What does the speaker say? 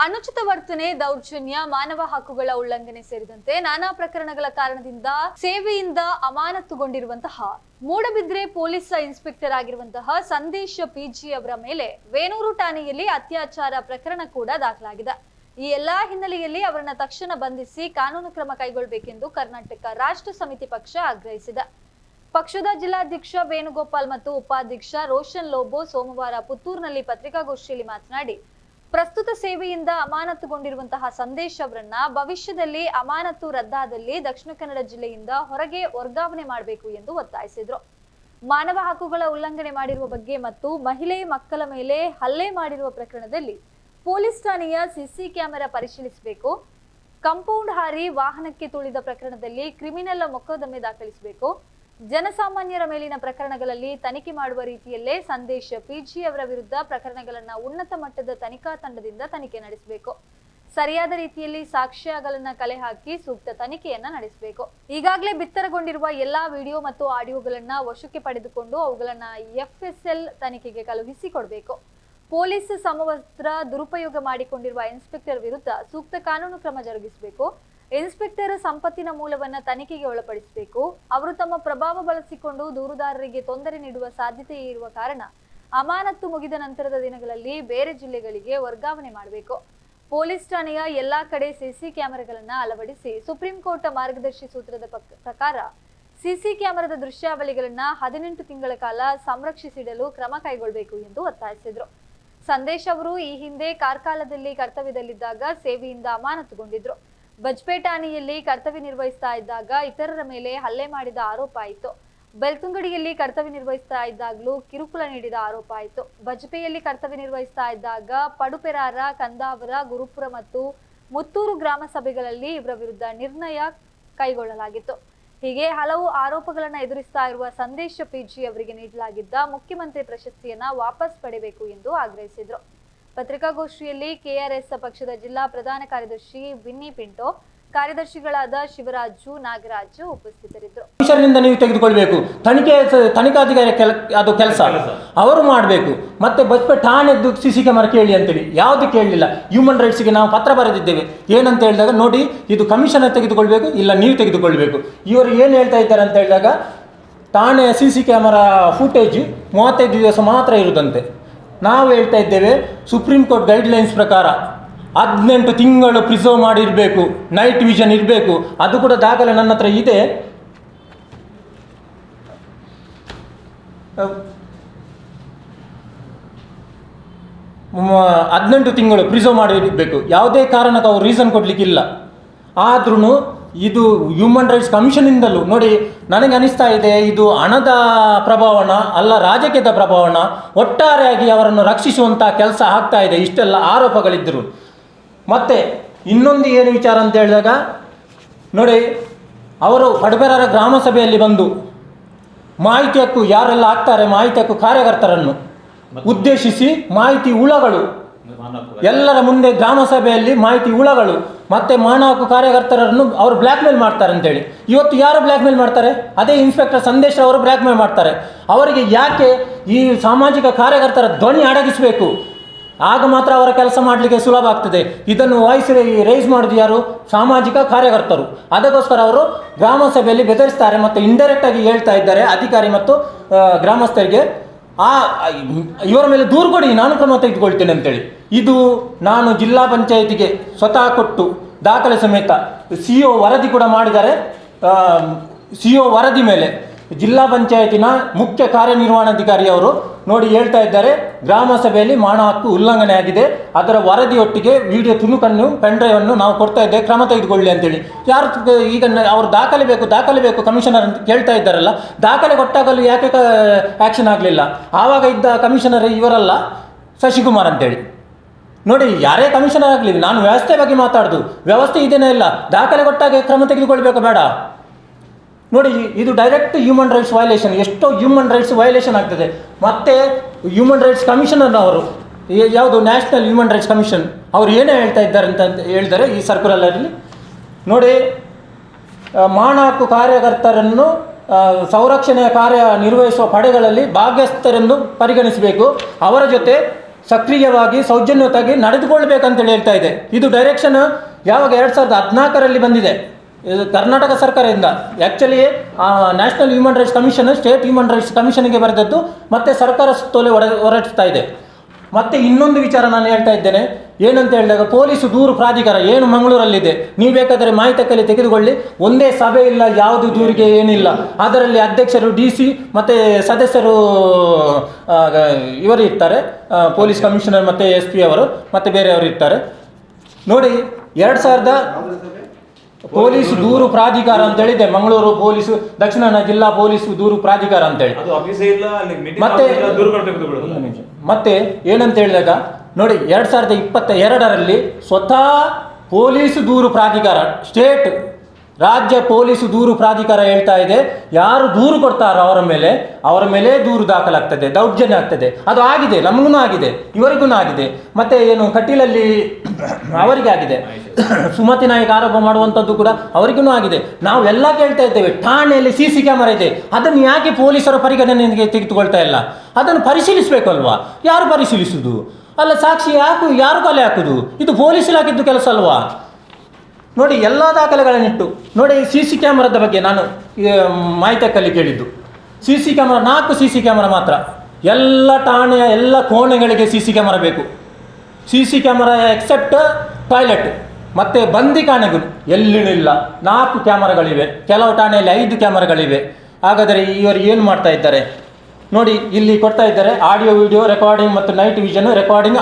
ಅನುಚಿತ ವರ್ತನೆ, ದೌರ್ಜನ್ಯ, ಮಾನವ ಹಕ್ಕುಗಳ ಉಲ್ಲಂಘನೆ ಸೇರಿದಂತೆ ನಾನಾ ಪ್ರಕರಣಗಳ ಕಾರಣದಿಂದ ಸೇವೆಯಿಂದ ಅಮಾನತುಗೊಂಡಿರುವಂತಹ ಮೂಡಬಿದ್ರೆ ಪೊಲೀಸ್ ಇನ್ಸ್ಪೆಕ್ಟರ್ ಆಗಿರುವಂತಹ ಸಂದೇಶ್ ಪಿಜಿ ಅವರ ಮೇಲೆ ವೇಣೂರು ಠಾಣೆಯಲ್ಲಿ ಅತ್ಯಾಚಾರ ಪ್ರಕರಣ ಕೂಡ ದಾಖಲಾಗಿದೆ. ಈ ಎಲ್ಲಾ ಹಿನ್ನೆಲೆಯಲ್ಲಿ ಅವರನ್ನ ತಕ್ಷಣ ಬಂಧಿಸಿ ಕಾನೂನು ಕ್ರಮ ಕೈಗೊಳ್ಳಬೇಕೆಂದು ಕರ್ನಾಟಕ ರಾಷ್ಟ್ರ ಸಮಿತಿ ಪಕ್ಷ ಆಗ್ರಹಿಸಿದೆ. ಪಕ್ಷದ ಜಿಲ್ಲಾಧ್ಯಕ್ಷ ವೇಣುಗೋಪಾಲ್ ಮತ್ತು ಉಪಾಧ್ಯಕ್ಷ ರೋಷನ್ ಲೋಬೋ ಸೋಮವಾರ ಪುತ್ತೂರಿನಲ್ಲಿ ಪತ್ರಿಕಾಗೋಷ್ಠಿಯಲ್ಲಿ ಮಾತನಾಡಿ, ಪ್ರಸ್ತುತ ಸೇವೆಯಿಂದ ಅಮಾನತುಗೊಂಡಿರುವಂತಹ ಸಂದೇಶ್ ಅವರನ್ನ ಭವಿಷ್ಯದಲ್ಲಿ ಅಮಾನತು ರದ್ದಾದಲ್ಲಿ ದಕ್ಷಿಣ ಕನ್ನಡ ಜಿಲ್ಲೆಯಿಂದ ಹೊರಗೆ ವರ್ಗಾವಣೆ ಮಾಡಬೇಕು ಎಂದು ಒತ್ತಾಯಿಸಿದ್ರು. ಮಾನವ ಹಕ್ಕುಗಳ ಉಲ್ಲಂಘನೆ ಮಾಡಿರುವ ಬಗ್ಗೆ ಮತ್ತು ಮಹಿಳೆ ಮಕ್ಕಳ ಮೇಲೆ ಹಲ್ಲೆ ಮಾಡಿರುವ ಪ್ರಕರಣದಲ್ಲಿ ಪೊಲೀಸ್ ಠಾಣೆಯ ಸಿಸಿ ಕ್ಯಾಮೆರಾ ಪರಿಶೀಲಿಸಬೇಕು. ಕಾಂಪೌಂಡ್ ಹಾರಿ ವಾಹನಕ್ಕೆ ತುಳಿದ ಪ್ರಕರಣದಲ್ಲಿ ಕ್ರಿಮಿನಲ್ ಮೊಕದ್ದಮೆ ದಾಖಲಿಸಬೇಕು. ಜನಸಾಮಾನ್ಯರ ಮೇಲಿನ ಪ್ರಕರಣಗಳಲ್ಲಿ ತನಿಖೆ ಮಾಡುವ ರೀತಿಯಲ್ಲೇ ಸಂದೇಶ್ ಪಿಜಿ ಅವರ ವಿರುದ್ಧ ಪ್ರಕರಣಗಳನ್ನು ಉನ್ನತ ಮಟ್ಟದ ತನಿಖಾ ತಂಡದಿಂದ ತನಿಖೆ ನಡೆಸಬೇಕು. ಸರಿಯಾದ ರೀತಿಯಲ್ಲಿ ಸಾಕ್ಷ್ಯಗಳನ್ನ ಕಲೆ ಹಾಕಿ ಸೂಕ್ತ ತನಿಖೆಯನ್ನ ನಡೆಸಬೇಕು. ಈಗಾಗಲೇ ಬಿತ್ತರಗೊಂಡಿರುವ ಎಲ್ಲಾ ವಿಡಿಯೋ ಮತ್ತು ಆಡಿಯೋಗಳನ್ನ ವಶಕ್ಕೆ ಪಡೆದುಕೊಂಡು ಅವುಗಳನ್ನ FSL ತನಿಖೆಗೆ ಕಳುಹಿಸಿ ಕೊಡಬೇಕು. ಪೊಲೀಸ್ ಸಮವಸ್ತ್ರ ದುರುಪಯೋಗ ಮಾಡಿಕೊಂಡಿರುವ ಇನ್ಸ್ಪೆಕ್ಟರ್ ವಿರುದ್ಧ ಸೂಕ್ತ ಕಾನೂನು ಕ್ರಮ ಜರುಗಿಸಬೇಕು. ಇನ್ಸ್ಪೆಕ್ಟರ್ ಸಂಪತ್ತಿನ ಮೂಲವನ್ನ ತನಿಖೆಗೆ ಒಳಪಡಿಸಬೇಕು. ಅವರು ತಮ್ಮ ಪ್ರಭಾವ ಬಳಸಿಕೊಂಡು ದೂರುದಾರರಿಗೆ ತೊಂದರೆ ನೀಡುವ ಸಾಧ್ಯತೆ ಇರುವ ಕಾರಣ ಅಮಾನತು ಮುಗಿದ ನಂತರದ ದಿನಗಳಲ್ಲಿ ಬೇರೆ ಜಿಲ್ಲೆಗಳಿಗೆ ವರ್ಗಾವಣೆ ಮಾಡಬೇಕು. ಪೊಲೀಸ್ ಠಾಣೆಯ ಎಲ್ಲಾ ಕಡೆ ಸಿಸಿ ಕ್ಯಾಮೆರಾಗಳನ್ನ ಅಳವಡಿಸಿ ಸುಪ್ರೀಂ ಕೋರ್ಟ್ ಮಾರ್ಗದರ್ಶಿ ಸೂತ್ರದ ಪ್ರಕಾರ ಸಿಸಿ ಕ್ಯಾಮೆರಾದ ದೃಶ್ಯಾವಳಿಗಳನ್ನ 18 ತಿಂಗಳ ಕಾಲ ಸಂರಕ್ಷಿಸಿಡಲು ಕ್ರಮ ಕೈಗೊಳ್ಳಬೇಕು ಎಂದು ಒತ್ತಾಯಿಸಿದರು. ಸಂದೇಶ್ ಅವರು ಈ ಹಿಂದೆ ಕಾರ್ಕಾಲದಲ್ಲಿ ಕರ್ತವ್ಯದಲ್ಲಿದ್ದಾಗ ಸೇವೆಯಿಂದ ಅಮಾನತುಗೊಂಡಿದ್ರು. ಬಜ್ಪೇಟ್ ಠಾಣೆಯಲ್ಲಿ ಕರ್ತವ್ಯ ನಿರ್ವಹಿಸ್ತಾ ಇದ್ದಾಗ ಇತರರ ಮೇಲೆ ಹಲ್ಲೆ ಮಾಡಿದ ಆರೋಪ ಆಯಿತು. ಬೆಳ್ತುಂಗಡಿಯಲ್ಲಿ ಕರ್ತವ್ಯ ನಿರ್ವಹಿಸ್ತಾ ಇದ್ದಾಗಲೂ ಕಿರುಕುಳ ನೀಡಿದ ಆರೋಪ ಆಯಿತು. ಬಜ್ಪೆಯಲ್ಲಿ ಕರ್ತವ್ಯ ನಿರ್ವಹಿಸ್ತಾ ಇದ್ದಾಗ ಪಡುಪೆರಾರ, ಕಂದಾವರ, ಗುರುಪುರ ಮತ್ತು ಮುತ್ತೂರು ಗ್ರಾಮ ಸಭೆಗಳಲ್ಲಿ ಇವರ ವಿರುದ್ಧ ನಿರ್ಣಯ ಕೈಗೊಳ್ಳಲಾಗಿತ್ತು. ಹೀಗೆ ಹಲವು ಆರೋಪಗಳನ್ನು ಎದುರಿಸ್ತಾ ಇರುವ ಸಂದೇಶ್ ಪಿಜಿ ಅವರಿಗೆ ನೀಡಲಾಗಿದ್ದ ಮುಖ್ಯಮಂತ್ರಿ ಪ್ರಶಸ್ತಿಯನ್ನ ವಾಪಸ್ ಪಡೆಯಬೇಕು ಎಂದು ಆಗ್ರಹಿಸಿದರು. ಪತ್ರಿಕಾಗೋಷ್ಠಿಯಲ್ಲಿ ಕೆಆರ್ಎಸ್ ಪಕ್ಷದ ಜಿಲ್ಲಾ ಪ್ರಧಾನ ಕಾರ್ಯದರ್ಶಿ ವಿನ್ನಿ ಪಿಂಟೋ, ಕಾರ್ಯದರ್ಶಿಗಳಾದ ಶಿವರಾಜು, ನಾಗರಾಜು ಉಪಸ್ಥಿತರಿದ್ದರು. ನೀವು ತೆಗೆದುಕೊಳ್ಬೇಕು, ತನಿಖಾಧಿಕಾರಿ ಅದು ಕೆಲಸ ಅವರು ಮಾಡಬೇಕು. ಮತ್ತೆ ಬಜ್ಪೆ ಠಾಣೆದ್ದು ಸಿಸಿ ಕ್ಯಾಮರಾ ಕೇಳಿ ಅಂತೇಳಿ ಯಾವುದು ಕೇಳಲಿಲ್ಲ. ಹ್ಯೂಮನ್ ರೈಟ್ಸ್ಗೆ ನಾವು ಪತ್ರ ಬರೆದಿದ್ದೇವೆ. ಏನಂತ ಹೇಳಿದಾಗ, ನೋಡಿ ಇದು ಕಮಿಷನರ್ ತೆಗೆದುಕೊಳ್ಬೇಕು, ಇಲ್ಲ ನೀವು ತೆಗೆದುಕೊಳ್ಬೇಕು. ಇವರು ಏನು ಹೇಳ್ತಾ ಇದ್ದಾರೆ ಅಂತ ಹೇಳಿದಾಗ, ಠಾಣೆಯ ಸಿಸಿ ಕ್ಯಾಮರಾ ಫುಟೇಜ್ 35 ದಿವಸ ಮಾತ್ರ ಇರುವುದಂತೆ. ನಾವು ಹೇಳ್ತಾ ಇದ್ದೇವೆ, ಸುಪ್ರೀಂ ಕೋರ್ಟ್ ಗೈಡ್ಲೈನ್ಸ್ ಪ್ರಕಾರ 18 ತಿಂಗಳು ಪ್ರಿಸರ್ವ್ ಮಾಡಿರಬೇಕು, ನೈಟ್ ವಿಷನ್ ಇರಬೇಕು. ಅದು ಕೂಡ ದಾಖಲೆ ನನ್ನ ಹತ್ರ ಇದೆ. 18 ತಿಂಗಳು ಪ್ರಿಸರ್ವ್ ಮಾಡಿರಬೇಕು. ಯಾವುದೇ ಕಾರಣಕ್ಕೆ ಅವರು ರೀಸನ್ ಕೊಡಲಿಕ್ಕಿಲ್ಲ. ಆದ್ರೂ ಇದು ಹ್ಯೂಮನ್ ರೈಟ್ಸ್ ಕಮಿಷನಿಂದಲೂ ನೋಡಿ, ನನಗೆ ಅನಿಸ್ತಾ ಇದೆ ಇದು ಹಣದ ಪ್ರಭಾವನ ಅಲ್ಲ, ರಾಜಕೀಯದ ಪ್ರಭಾವನ. ಒಟ್ಟಾರೆಯಾಗಿ ಅವರನ್ನು ರಕ್ಷಿಸುವಂಥ ಕೆಲಸ ಆಗ್ತಾ ಇದೆ ಇಷ್ಟೆಲ್ಲ ಆರೋಪಗಳಿದ್ದರು. ಮತ್ತು ಇನ್ನೊಂದು ಏನು ವಿಚಾರ ಅಂತ ಹೇಳಿದಾಗ, ನೋಡಿ ಅವರು ಪಡುಪೆರಾರ ಗ್ರಾಮ ಸಭೆಯಲ್ಲಿ ಬಂದು ಮಾಹಿತಿ ಹಕ್ಕು ಯಾರೆಲ್ಲ ಆಗ್ತಾರೆ, ಮಾಹಿತಿ ಹಕ್ಕು ಕಾರ್ಯಕರ್ತರನ್ನು ಉದ್ದೇಶಿಸಿ ಮಾಹಿತಿ ಹುಳಗಳು ಎಲ್ಲರ ಮುಂದೆ ಗ್ರಾಮ ಸಭೆಯಲ್ಲಿ ಮಾಹಿತಿ ಹುಳಗಳು ಮತ್ತು ಮಾನವ ಹಕ್ಕು ಕಾರ್ಯಕರ್ತರನ್ನು ಅವರು ಬ್ಲ್ಯಾಕ್ ಮೇಲ್ ಮಾಡ್ತಾರೆ ಅಂತೇಳಿ. ಇವತ್ತು ಯಾರು ಬ್ಲ್ಯಾಕ್ ಮೇಲ್ ಮಾಡ್ತಾರೆ? ಅದೇ ಇನ್ಸ್ಪೆಕ್ಟರ್ ಸಂದೇಶ್ ಅವರು ಬ್ಲ್ಯಾಕ್ ಮೇಲ್ ಮಾಡ್ತಾರೆ. ಅವರಿಗೆ ಯಾಕೆ ಈ ಸಾಮಾಜಿಕ ಕಾರ್ಯಕರ್ತರ ಧ್ವನಿ ಅಡಗಿಸಬೇಕು, ಆಗ ಮಾತ್ರ ಅವರ ಕೆಲಸ ಮಾಡಲಿಕ್ಕೆ ಸುಲಭ ಆಗ್ತದೆ. ಇದನ್ನು ವಾಯ್ಸ್ ರೈಸ್ ಮಾಡೋದು ಯಾರು? ಸಾಮಾಜಿಕ ಕಾರ್ಯಕರ್ತರು. ಅದಕ್ಕೋಸ್ಕರ ಅವರು ಗ್ರಾಮ ಸಭೆಯಲ್ಲಿ ಬೆದರಿಸ್ತಾರೆ ಮತ್ತು ಇಂಡೈರೆಕ್ಟಾಗಿ ಹೇಳ್ತಾ ಇದ್ದಾರೆ ಅಧಿಕಾರಿ ಮತ್ತು ಗ್ರಾಮಸ್ಥರಿಗೆ, ಇವರ ಮೇಲೆ ದೂರು ಕೊಡಿ, ನಾನು ಕ್ರಮ ತೆಗೆದುಕೊಳ್ತೇನೆ ಅಂತೇಳಿ. ಇದು ನಾನು ಜಿಲ್ಲಾ ಪಂಚಾಯತಿಗೆ ಸ್ವತಃ ಕೊಟ್ಟು ದಾಖಲೆ ಸಮೇತ CO ವರದಿ ಕೂಡ ಮಾಡಿದ್ದಾರೆ. CO ವರದಿ ಮೇಲೆ ಜಿಲ್ಲಾ ಪಂಚಾಯತಿನ ಮುಖ್ಯ ಕಾರ್ಯನಿರ್ವಹಣಾಧಿಕಾರಿ ಅವರು ನೋಡಿ ಹೇಳ್ತಾ ಇದ್ದಾರೆ, ಗ್ರಾಮ ಸಭೆಯಲ್ಲಿ ಮಾನವ ಹಕ್ಕು ಉಲ್ಲಂಘನೆ ಆಗಿದೆ, ಅದರ ವರದಿಯೊಟ್ಟಿಗೆ ವಿಡಿಯೋ ತುಣುಕನ್ನು ಪೆನ್ಡ್ರೈವನ್ನು ನಾವು ಕೊಡ್ತಾ ಇದ್ದೇವೆ, ಕ್ರಮ ತೆಗೆದುಕೊಳ್ಳಿ ಅಂತೇಳಿ. ಯಾರು ಈಗ ಅವರು ದಾಖಲೆ ಬೇಕು ಕಮಿಷನರ್ ಅಂತ ಕೇಳ್ತಾ ಇದ್ದಾರಲ್ಲ, ದಾಖಲೆ ಕೊಟ್ಟಾಗಲೂ ಯಾಕೆ ಆ್ಯಕ್ಷನ್ ಆಗಲಿಲ್ಲ? ಆವಾಗ ಇದ್ದ ಕಮಿಷನರ್ ಇವರಲ್ಲ, ಶಶಿಕುಮಾರ್ ಅಂತೇಳಿ. ನೋಡಿ, ಯಾರೇ ಕಮಿಷನರ್ ಆಗಲಿ, ನಾನು ವ್ಯವಸ್ಥೆ ಬಗ್ಗೆ ಮಾತಾಡೋದು. ವ್ಯವಸ್ಥೆ ಇದೇನೇ ಇಲ್ಲ, ದಾಖಲೆ ಕೊಟ್ಟಾಗ ಕ್ರಮ ತೆಗೆದುಕೊಳ್ಬೇಕು ಬೇಡ? ನೋಡಿ, ಇದು ಡೈರೆಕ್ಟ್ ಹ್ಯೂಮನ್ ರೈಟ್ಸ್ ವೈಲೇಷನ್. ಎಷ್ಟೋ ಹ್ಯೂಮನ್ ರೈಟ್ಸ್ ವೈಲೇಷನ್ ಆಗ್ತದೆ. ಮತ್ತು ಹ್ಯೂಮನ್ ರೈಟ್ಸ್ ಕಮಿಷನರ್ ಅವರು, ಯಾವುದು ನ್ಯಾಷನಲ್ ಹ್ಯೂಮನ್ ರೈಟ್ಸ್ ಕಮಿಷನ್, ಅವರು ಏನೇ ಹೇಳ್ತಾ ಇದ್ದಾರೆ ಅಂತ ಹೇಳಿದ್ದಾರೆ ಈ ಸರ್ಕ್ಯುಲರಲ್ಲಿ. ನೋಡಿ, ಮಾನವ ಹಕ್ಕು ಕಾರ್ಯಕರ್ತರನ್ನು ಸಂರಕ್ಷಣೆಯ ಕಾರ್ಯ ನಿರ್ವಹಿಸುವ ಪಡೆಗಳಲ್ಲಿ ಭಾಗ್ಯಸ್ಥರೆಂದು ಪರಿಗಣಿಸಬೇಕು. ಅವರ ಜೊತೆ ಸಕ್ರಿಯವಾಗಿ ಸೌಜನ್ಯವಾಗಿ ನಡೆದುಕೊಳ್ಬೇಕಂತೇಳಿ ಹೇಳ್ತಾ ಇದೆ. ಇದು ಡೈರೆಕ್ಷನ್ ಯಾವಾಗ 2014ರಲ್ಲಿ ಬಂದಿದೆ ಇದು ಕರ್ನಾಟಕ ಸರ್ಕಾರದಿಂದ. Actually national human rights commission state human rights ಕಮಿಷನ್ಗೆ ಬರೆದದ್ದು, ಮತ್ತು ಸರ್ಕಾರ ಸುತ್ತೋಲೆ ಹೊರಡಿಸ್ತಾ ಇದೆ. ಮತ್ತು ಇನ್ನೊಂದು ವಿಚಾರ ನಾನು ಹೇಳ್ತಾ ಇದ್ದೇನೆ, ಏನಂತ ಹೇಳಿದಾಗ ಪೊಲೀಸ್ ದೂರು ಪ್ರಾಧಿಕಾರ ಏನು ಮಂಗಳೂರಲ್ಲಿದೆ, ನೀವು ಬೇಕಾದರೆ ಮಾಹಿತಿ ತೆಗೆದುಕೊಳ್ಳಿ. ಒಂದೇ ಸಭೆ ಇಲ್ಲ, ಯಾವುದು ದೂರಿಗೆ ಏನಿಲ್ಲ. ಅದರಲ್ಲಿ ಅಧ್ಯಕ್ಷರು DC ಮತ್ತು ಸದಸ್ಯರು ಇವರು ಇರ್ತಾರೆ, ಪೊಲೀಸ್ ಕಮಿಷನರ್ ಮತ್ತು SP ಅವರು ಮತ್ತು ಬೇರೆಯವರು ಇರ್ತಾರೆ. ನೋಡಿ 2000 ಪೊಲೀಸ್ ದೂರು ಪ್ರಾಧಿಕಾರ ಅಂತೇಳಿದೆ, ಮಂಗಳೂರು ಪೊಲೀಸ್ ದಕ್ಷಿಣ ಜಿಲ್ಲಾ ಪೊಲೀಸ್ ದೂರು ಪ್ರಾಧಿಕಾರ ಅಂತೇಳಿ. ಮತ್ತೆ ಏನಂತ ಹೇಳಿದಾಗ ನೋಡಿ 2022ರಲ್ಲಿ ಸ್ವತಃ ಪೊಲೀಸ್ ದೂರು ಪ್ರಾಧಿಕಾರ, ಸ್ಟೇಟ್ ರಾಜ್ಯ ಪೊಲೀಸ್ ದೂರು ಪ್ರಾಧಿಕಾರ ಹೇಳ್ತಾ ಇದೆ, ಯಾರು ದೂರು ಕೊಡ್ತಾರೋ ಅವರ ಮೇಲೆ ದೂರು ದಾಖಲಾಗ್ತದೆ, ದೌರ್ಜನ್ಯ ಆಗ್ತದೆ. ಅದು ಆಗಿದೆ, ನಮಗೂ ಆಗಿದೆ, ಇವರಿಗೂ ಆಗಿದೆ. ಮತ್ತು ಏನು ಕಟೀಲಲ್ಲಿ ಅವರಿಗೆ ಆಗಿದೆ, ಸುಮತಿ ನಾಯಕ್ ಆರೋಪ ಮಾಡುವಂಥದ್ದು ಕೂಡ ಅವರಿಗೂ ಆಗಿದೆ. ನಾವು ಎಲ್ಲ ಕೇಳ್ತಾ ಇದ್ದೇವೆ, ಠಾಣೆಯಲ್ಲಿ CC ಕ್ಯಾಮರಾ ಇದೆ, ಅದನ್ನು ಯಾಕೆ ಪೊಲೀಸರ ಪರಿಗಣನೆಗೆ ತೆಗೆದುಕೊಳ್ತಾ ಇಲ್ಲ? ಅದನ್ನು ಪರಿಶೀಲಿಸಬೇಕಲ್ವಾ? ಯಾರು ಪರಿಶೀಲಿಸುವುದು? ಅಲ್ಲ, ಸಾಕ್ಷಿ ಯಾರು ಕೊಲೆ ಹಾಕುದು? ಇದು ಪೊಲೀಸ್ ಇಲಾಖೆದ್ದು ಕೆಲಸ ಅಲ್ವಾ? ನೋಡಿ, ಎಲ್ಲ ದಾಖಲೆಗಳನ್ನಿಟ್ಟು ನೋಡಿ. CC ಕ್ಯಾಮರಾದ ಬಗ್ಗೆ ನಾನು ಮಾಹಿತಿಯಲ್ಲಿ ಕೇಳಿದ್ದು, CC ಕ್ಯಾಮರಾ 4 CC ಕ್ಯಾಮರಾ ಮಾತ್ರ, ಎಲ್ಲ ಠಾಣೆಯ ಎಲ್ಲ ಕೋಣೆಗಳಿಗೆ CC ಕ್ಯಾಮರಾ ಬೇಕು. CC ಕ್ಯಾಮರಾ ಎಕ್ಸೆಪ್ಟ್ ಟಾಯ್ಲೆಟ್ ಮತ್ತು ಬಂದಿಖಾನೆಗೂ ಎಲ್ಲಿಯೂ ಇಲ್ಲ. 4 ಕ್ಯಾಮರಾಗಳಿವೆ, ಕೆಲವು ಠಾಣೆಯಲ್ಲಿ 5 ಕ್ಯಾಮರಾಗಳಿವೆ. ಹಾಗಾದರೆ ಇವರು ಏನು ಮಾಡ್ತಾ ಇದ್ದಾರೆ ನೋಡಿ, ಇಲ್ಲಿ ಕೊಡ್ತಾ ಇದ್ದಾರೆ ಆಡಿಯೋ ವಿಡಿಯೋ ರೆಕಾರ್ಡಿಂಗ್ ಮತ್ತು ನೈಟ್ ವಿಷನ್ ರೆಕಾರ್ಡಿಂಗ್